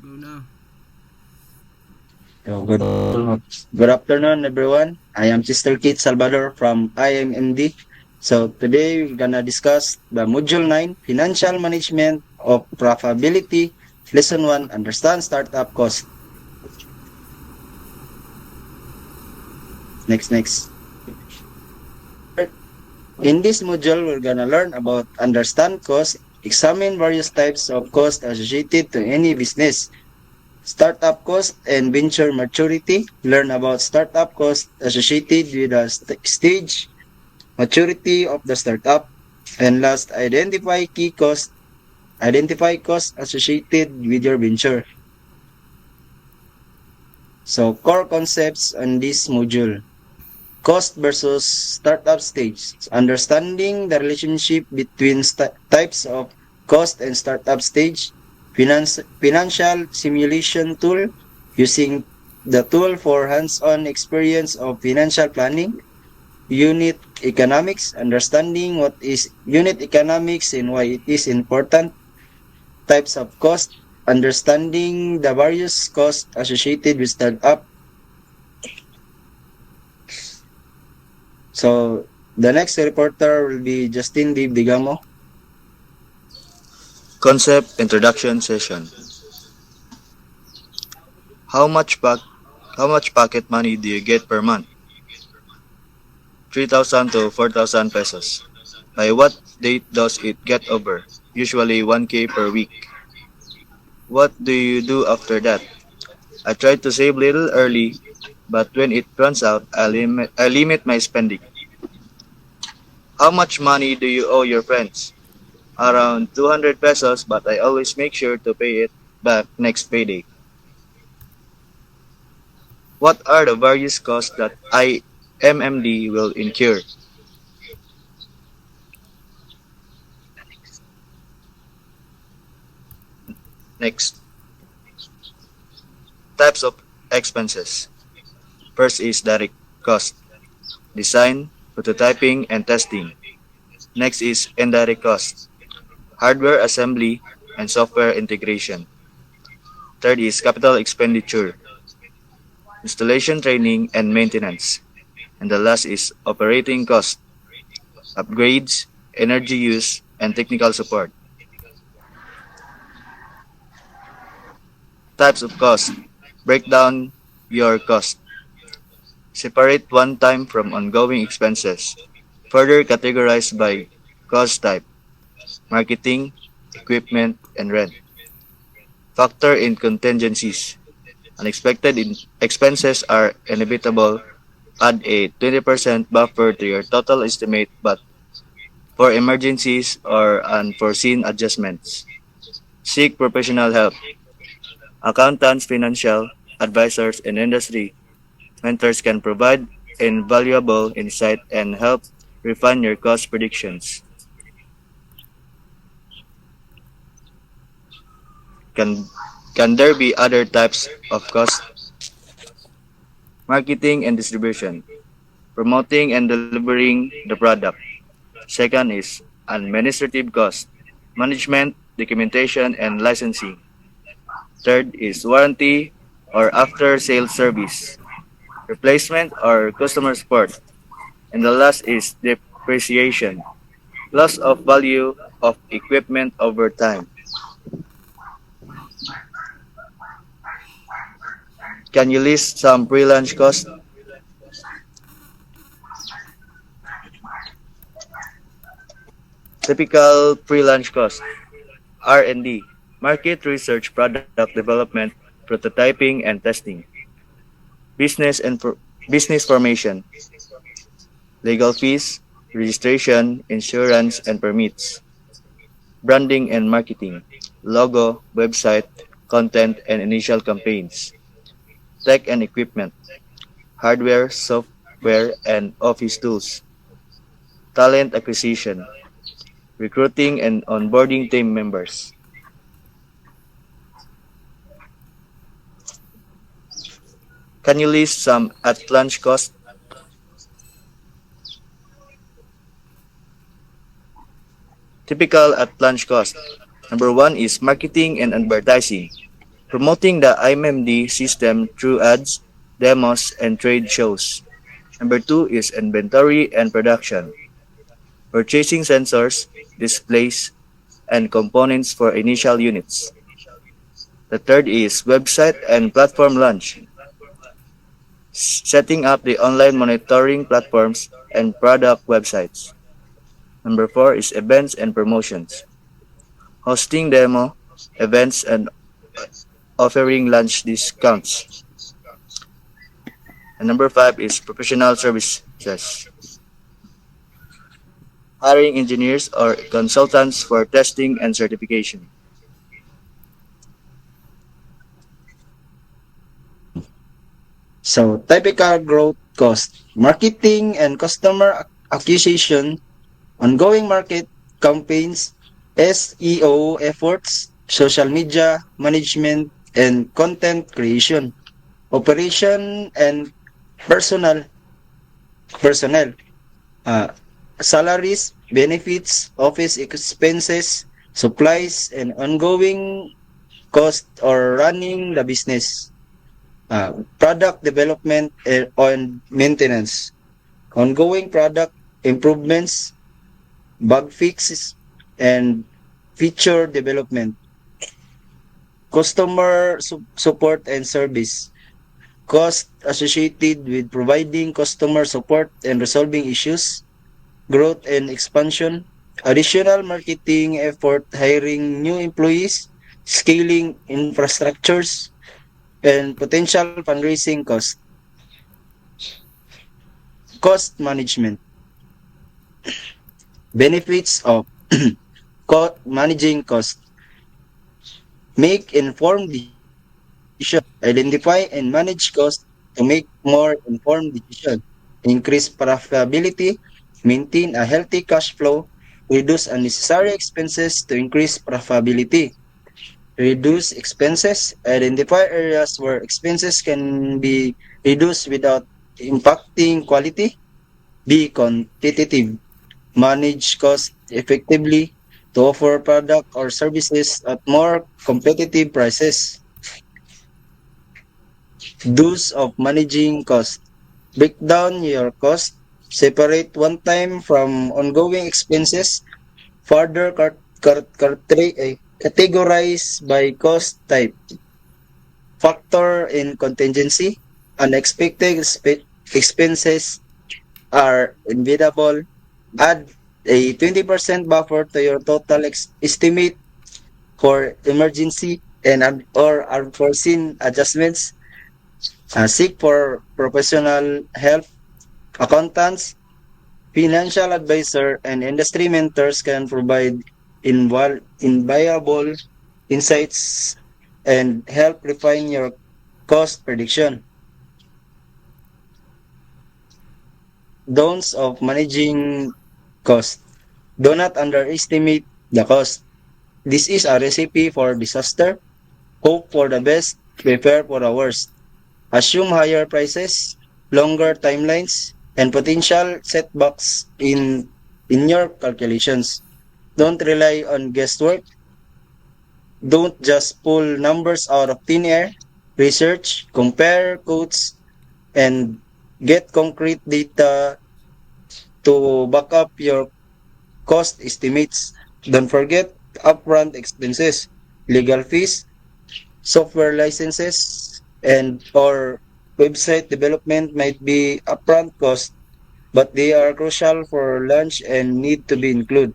Una. So good afternoon, everyone. I am Sister Kate Salvador from IMMD. So today we're gonna discuss the Module 9, Financial Management of Profitability, Lesson 1, Understand Startup Cost. Next. In this module, we're gonna learn about understand cost, examine various types of cost associated to any business, startup cost and venture maturity, learn about startup cost associated with the stage maturity of the startup, and last, identify costs associated with your venture. So, core concepts on this module. Cost versus startup stage. Understanding the relationship between types of cost and startup stage. Financial simulation tool. Using the tool for hands-on experience of financial planning. Unit economics, understanding what is unit economics and why it is important. Types of cost, understanding the various costs associated with startup. So the next reporter will be Justin Dave Digamo. Concept Introduction Session. How much pack how much pocket money do you get per month? 3,000 to 4,000 pesos. By what date does it get over? Usually 1k per week. What do you do after that? I try to save little early, but when it runs out, I limit my spending. How much money do you owe your friends? Around 200 pesos, but I always make sure to pay it back next payday. What are the various costs that IMMD will incur? Next, types of expenses. First is direct cost, design, prototyping, and testing. Next is indirect cost, hardware assembly and software integration. Third is capital expenditure, installation training and maintenance. And the last is operating cost, upgrades, energy use, and technical support. Types of cost. Break down your cost. Separate one-time from ongoing expenses. Further categorize by cost type, marketing, equipment, and rent. Factor in contingencies. Unexpected expenses are inevitable. Add a 20% buffer to your total estimate but for emergencies or unforeseen adjustments. Seek professional help. Accountants, financial advisors, and industry mentors can provide invaluable insight and help refine your cost predictions. Can, can there be other types of cost? Marketing and distribution, promoting and delivering the product. Second is administrative cost, management, documentation, and licensing. Third is warranty or after sales service, replacement or customer support. And the last is depreciation, loss of value of equipment over time. Can you list some pre-launch costs? Typical pre-launch costs: R&D, market research, product development, prototyping, and testing. Business and business formation, legal fees, registration, insurance, and permits. Branding and marketing, logo, website, content, and initial campaigns. Tech and equipment, hardware, software, and office tools. Talent acquisition, recruiting and onboarding team members. Can you list some at-launch costs? Typical at-launch cost. Number one is marketing and advertising. Promoting the IMMD system through ads, demos, and trade shows. Number two is inventory and production. Purchasing sensors, displays, and components for initial units. The third is website and platform launch. Setting up the online monitoring platforms and product websites. Number four is events and promotions. Hosting demo, events, and offering lunch discounts. And number five is professional services. Hiring engineers or consultants for testing and certification. So, typical growth cost, marketing and customer acquisition, ongoing market campaigns, SEO efforts, social media management, and content creation, operation and personal personnel, uh, salaries, benefits, office expenses, supplies, and ongoing cost or running the business, product development and maintenance, ongoing product improvements, bug fixes, and feature development, customer support and service, cost associated with providing customer support and resolving issues, growth and expansion, additional marketing effort, hiring new employees, scaling infrastructures, and potential fundraising cost. Cost management. Benefits of managing cost. Make informed decision. Identify and manage cost to make more informed decision. Increase profitability. Maintain a healthy cash flow. Reduce unnecessary expenses to increase profitability. Reduce expenses. Identify areas where expenses can be reduced without impacting quality. Be competitive. Manage cost effectively to offer product or services at more competitive prices. Do's of managing cost. Break down your cost. Separate one-time from ongoing expenses. Further categorize by cost type. Factor in contingency. Unexpected expenses are inevitable. Add a 20% buffer to your total estimate for emergency and or unforeseen adjustments. Seek for professional help. Accountants, financial advisor, and industry mentors can provide invaluable insights and help refine your cost prediction. Don'ts of managing cost. Do not underestimate the cost. This is a recipe for disaster. Hope for the best, prepare for the worst. Assume higher prices, longer timelines, and potential setbacks in your calculations. Don't rely on guesswork. Don't just pull numbers out of thin air. Research, compare quotes, and get concrete data to back up your cost estimates. Don't forget upfront expenses, legal fees, software licenses, and or website development might be upfront cost, but they are crucial for launch and need to be included.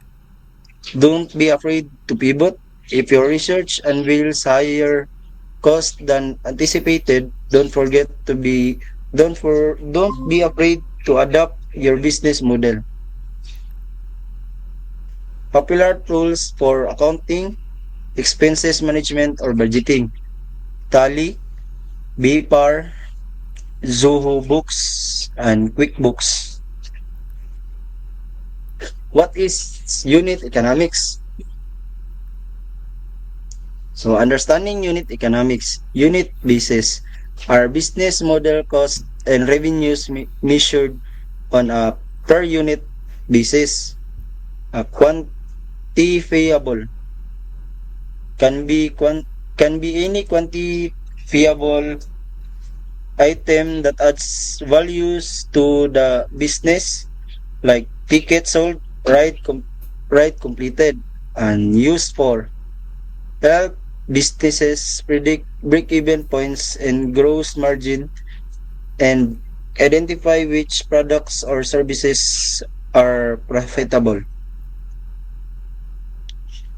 Don't be afraid to pivot. If your research unveils higher cost than anticipated, don't be afraid to adapt your business model. Popular tools for accounting, expenses management or budgeting. Tally, BPAR, Zoho Books, and QuickBooks. What is unit economics? So understanding unit economics, unit basis are business model cost and revenues measured on a per unit basis. Quantifiable can be can be any quantifiable item that adds values to the business, like ticket sold, ride completed, and used for help businesses predict break-even points and gross margin and identify which products or services are profitable.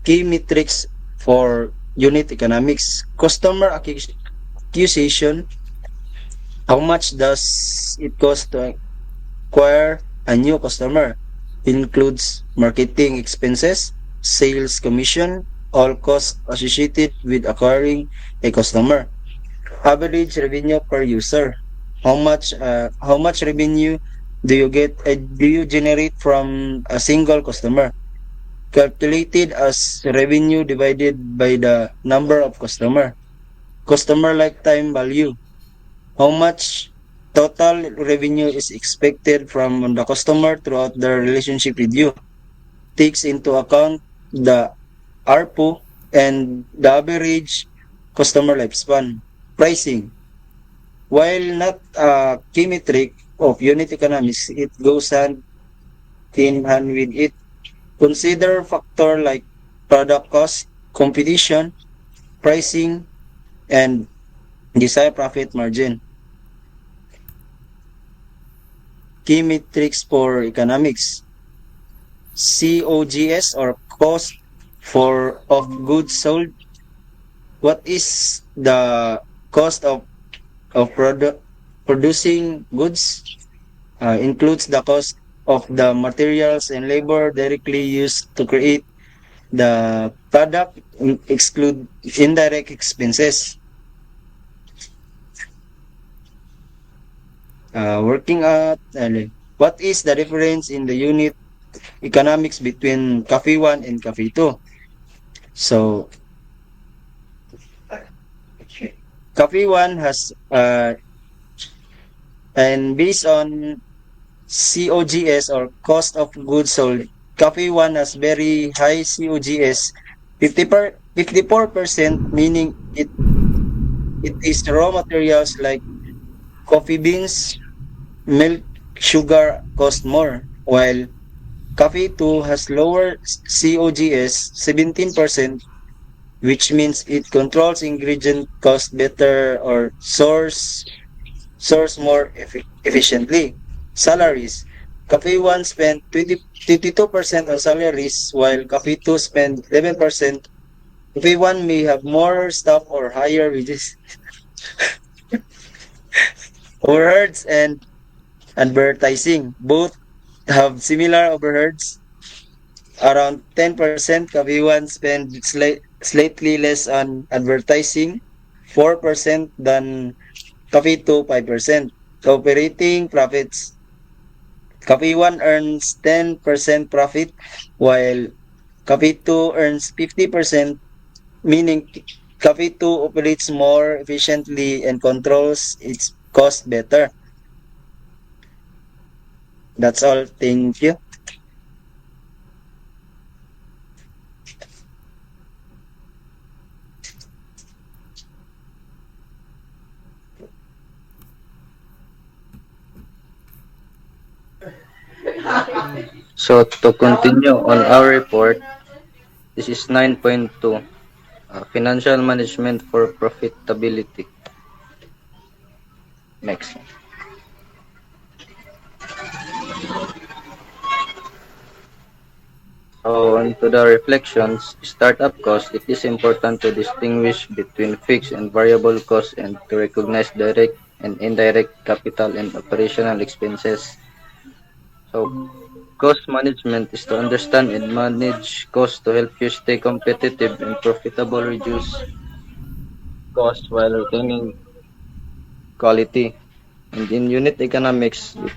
Key metrics for unit economics: customer acquisition, how much does it cost to acquire a new customer? Includes marketing expenses, sales commission, all costs associated with acquiring a customer. Average revenue per user. How much revenue do you generate from a single customer? Calculated as revenue divided by the number of customer. Customer lifetime value. How much total revenue is expected from the customer throughout the relationship with you? Takes into account the ARPU and the average customer lifespan. Pricing. While not a key metric of unit economics, it goes hand in hand with it. Consider factor like product cost, competition, pricing, and desired profit margin. Key metrics for economics: COGS or cost for of goods sold. What is the cost of producing goods? Includes the cost of the materials and labor directly used to create the product, exclude indirect expenses. Working out, what is the difference in the unit economics between Cafe 1 and Cafe 2? So, Cafe 1 has, and based on COGS or cost of goods sold, Cafe 1 has very high COGS, 54%, meaning it is raw materials like coffee beans, milk, sugar cost more, while Cafe 2 has lower COGS, 17%, which means it controls ingredient cost better or source more efficiently. Salaries. Cafe 1 spent 22% on salaries, while Cafe 2 spent 11%. Cafe 1 may have more staff or higher wages. Overheads and advertising. Both have similar overheads. Around 10%, Cafe 1 spend slightly less on advertising, 4% than Cafe 2, 5%. Operating profits. Cafe 1 earns 10% profit, while Cafe 2 earns 50%, meaning Cafe 2 operates more efficiently and controls its cost better. That's all. Thank you. So to continue on our report, this is 9.2, financial management for profitability. Next. So on to the reflections, startup cost, it is important to distinguish between fixed and variable costs and to recognize direct and indirect capital and operational expenses. So cost management is to understand and manage costs to help you stay competitive and profitable, reduce costs while retaining quality. And in unit economics, we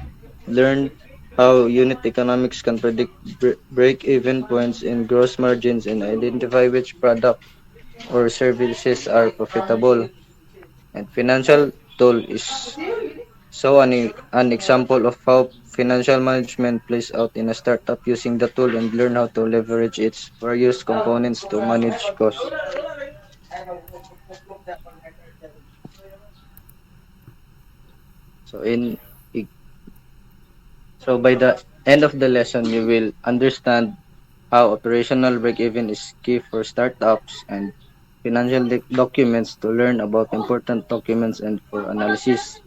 learn how unit economics can predict break-even points in gross margins and identify which product or services are profitable. And financial tool is an example of how financial management plays out in a startup using the tool and learn how to leverage its various components to manage costs. So so by the end of the lesson, you will understand how operational break-even is key for startups and financial documents to learn about important documents and for analysis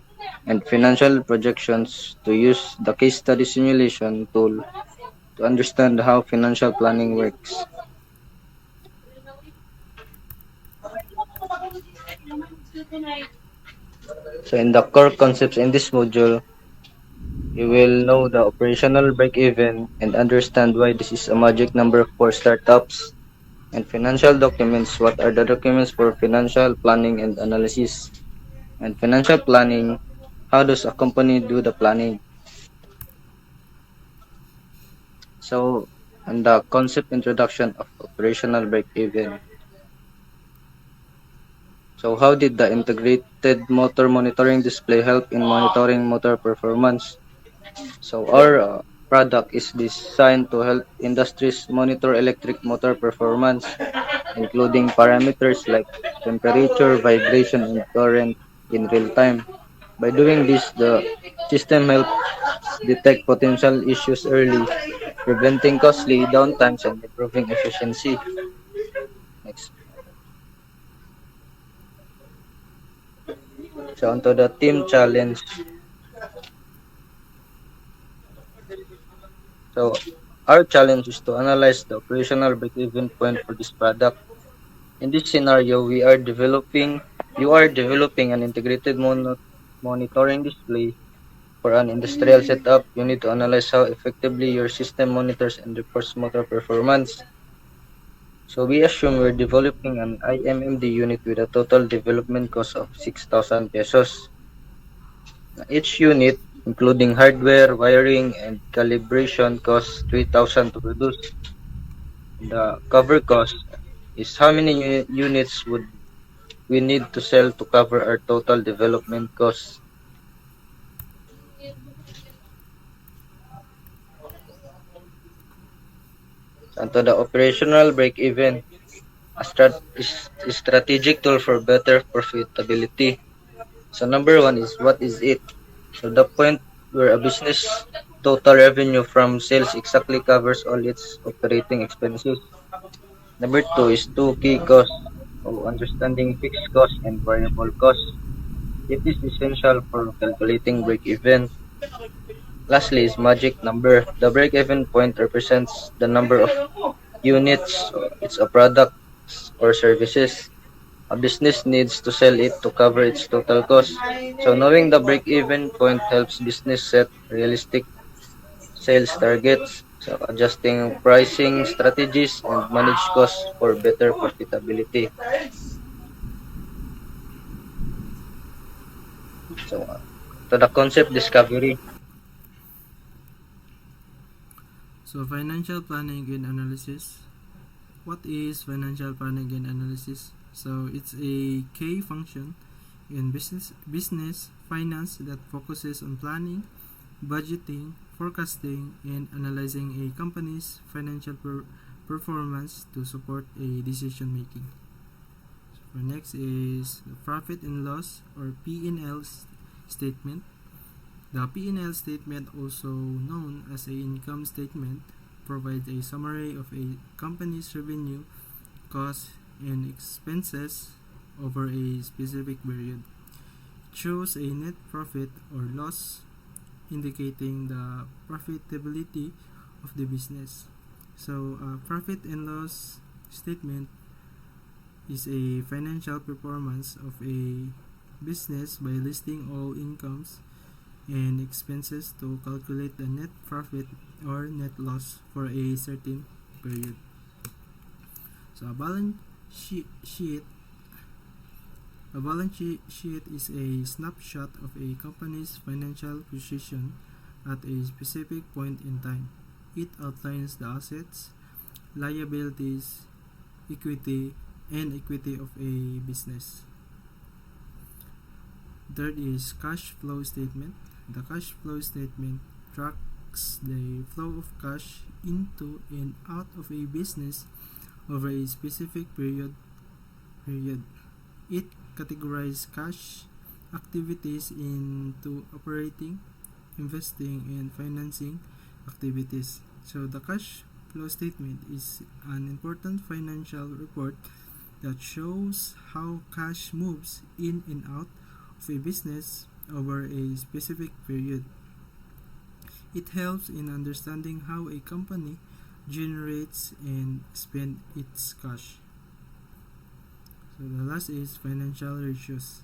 and financial projections to use the case study simulation tool to understand how financial planning works. So in the core concepts in this module, you will know the operational break-even and understand why this is a magic number for startups and financial documents. What are the documents for financial planning and analysis? And financial planning, how does a company do the planning? So, and the concept introduction of operational break-even. So, how did the integrated motor monitoring display help in monitoring motor performance? So, our product is designed to help industries monitor electric motor performance, including parameters like temperature, vibration, and current in real time. By doing this, the system helps detect potential issues early, preventing costly downtimes and improving efficiency. Next. So onto the team challenge. So our challenge is to analyze the operational break-even point for this product. In this scenario, you are developing an integrated monitoring display for an industrial setup. You need to analyze how effectively your system monitors and reports motor performance. So we assume we're developing an IMMD unit with a total development cost of 6,000 pesos. Each unit, including hardware, wiring, and calibration, costs 3,000 to produce. The cover cost is how many units would we need to sell to cover our total development costs. And to the operational break-even, a strategic tool for better profitability. So number one is what is it? So the point where a business total revenue from sales exactly covers all its operating expenses. Number two is two key costs. So understanding fixed costs and variable costs. It is essential for calculating break-even. Lastly is magic number. The break-even point represents the number of units it's a product or services. A business needs to sell it to cover its total cost. So knowing the break-even point helps business set realistic sales targets, so adjusting pricing strategies and manage costs for better profitability. So to the concept discovery. So, financial planning and analysis. What is financial planning and analysis? So, it's a key function in business finance that focuses on planning, budgeting, forecasting, and analyzing a company's financial performance to support a decision making. So, next is the profit and loss or P&L statement. The P&L statement, also known as a income statement, provides a summary of a company's revenue, costs, and expenses over a specific period. It shows a net profit or loss, indicating the profitability of the business. So, a profit and loss statement is a financial performance of a business by listing all incomes and expenses to calculate the net profit or net loss for a certain period. So a balance sheet is a snapshot of a company's financial position at a specific point in time. It outlines the assets, liabilities, equity, and equity of a business. Third is cash flow statement. The cash flow statement tracks the flow of cash into and out of a business over a specific period. It categorizes cash activities into operating, investing, and financing activities. So the cash flow statement is an important financial report that shows how cash moves in and out of a business over a specific period. It helps in understanding how a company generates and spends its cash. So the last is financial ratios.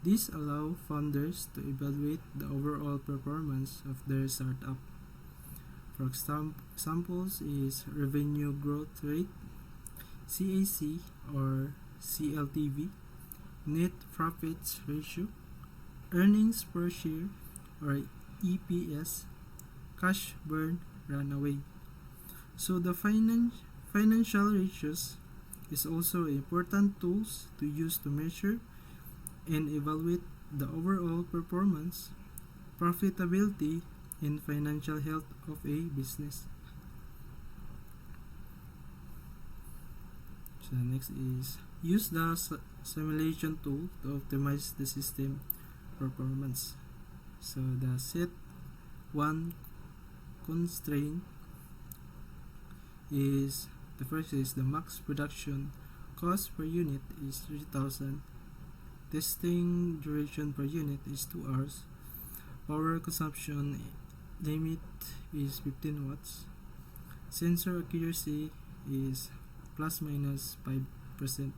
These allow founders to evaluate the overall performance of their startup. For examples is revenue growth rate, CAC or CLTV, net profits ratio, earnings per share or EPS, cash burn runaway. So the financial ratios is also important tools to use to measure and evaluate the overall performance, profitability, and financial health of a business. So next is use the simulation tool to optimize the system performance. So the set one constraint is the first is the max production cost per unit is 3,000. Testing duration per unit is 2 hours. Power consumption limit is 15 watts. Sensor accuracy is plus minus 5%.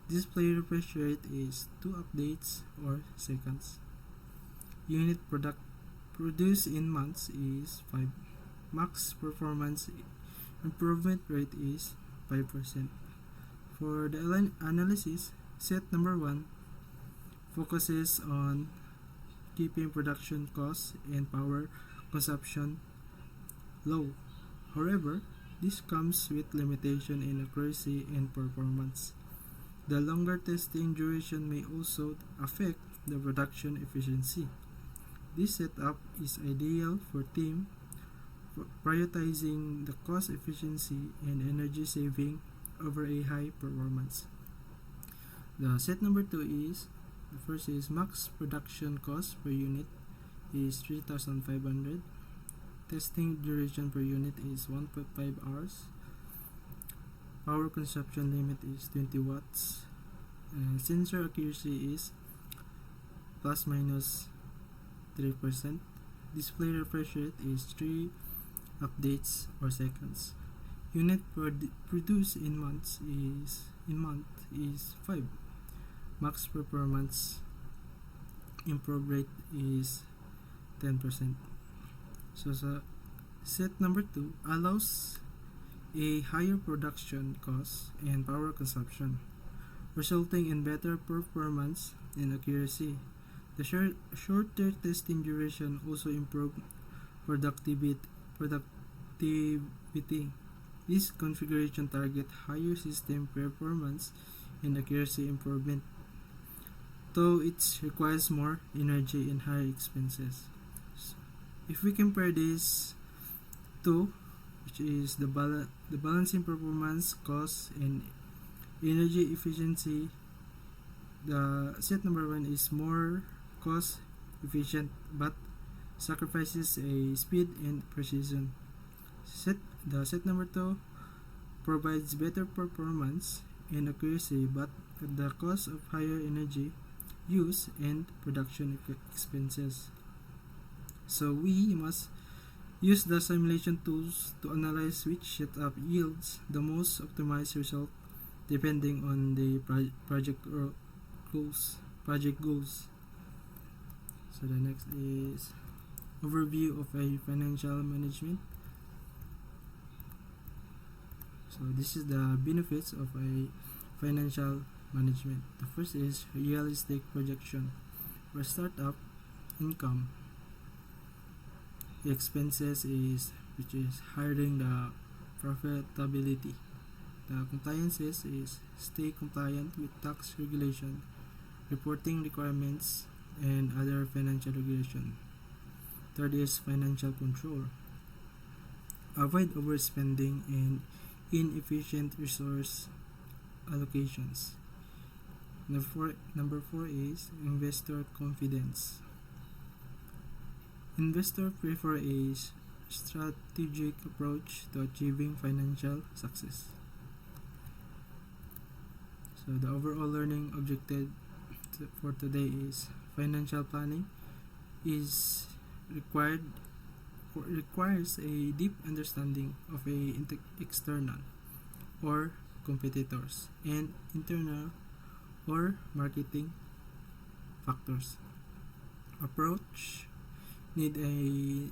Display refresh rate is 2 updates or seconds. Unit product produced in months is 5. Max performance improvement rate is 5%. For the analysis, set number 1 focuses on keeping production costs and power consumption low. However, this comes with limitation in accuracy and performance. The longer testing duration may also affect the production efficiency. This setup is ideal for team prioritizing the cost efficiency and energy saving over a high performance. The set number 2 is the first is max production cost per unit is 3,500. Testing duration per unit is 1.5 hours. Power consumption limit is 20 watts. Sensor accuracy is plus minus 3%. Display refresh rate is 3 updates or seconds. Unit produced in month is 5. Max performance improve rate is 10%. So set number 2 allows a higher production cost and power consumption, resulting in better performance and accuracy. The shorter testing duration also improve productivity. This configuration target higher system performance and accuracy improvement, though it requires more energy and higher expenses. So, if we compare these two, which is the balancing performance, cost, and energy efficiency, the set number 1 is more cost efficient but sacrifices a speed and precision. The set number 2 provides better performance and accuracy but at the cost of higher energy use and production expenses. So we must use the simulation tools to analyze which setup yields the most optimized result depending on the project goals. So the next is overview of a financial management. So this is the benefits of a financial management. The first is realistic projection. For startup income, the expenses is which is hiring the profitability. The compliances is stay compliant with tax regulation, reporting requirements, and other financial regulation. Third is financial control. Avoid overspending and inefficient resource allocations. Number four is investor confidence. Investors prefer a strategic approach to achieving financial success. So the overall learning objective for today is financial planning is requires a deep understanding of external or competitors and internal or marketing factors. Approach need a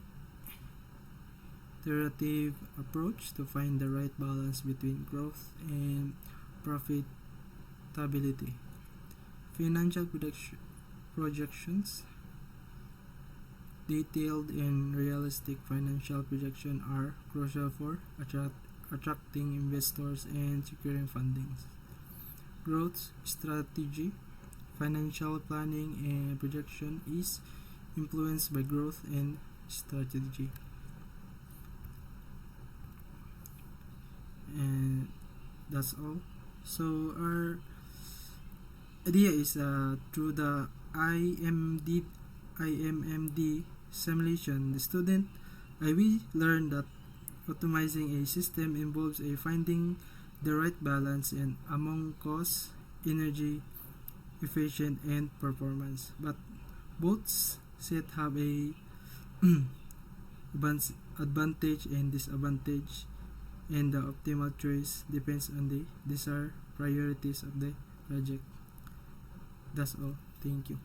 iterative approach to find the right balance between growth and profitability. Financial projections, detailed and realistic financial projections are crucial for attracting investors and securing funding. Growth strategy, financial planning and projection is influenced by growth and strategy. And that's all. So our idea is through the IMMD simulation, the student I will learn that optimizing a system involves a finding the right balance and among cost, energy, efficient, and performance. But both set have a advantage and disadvantage, and the optimal choice depends on the desired priorities of the project. That's all. Thank you.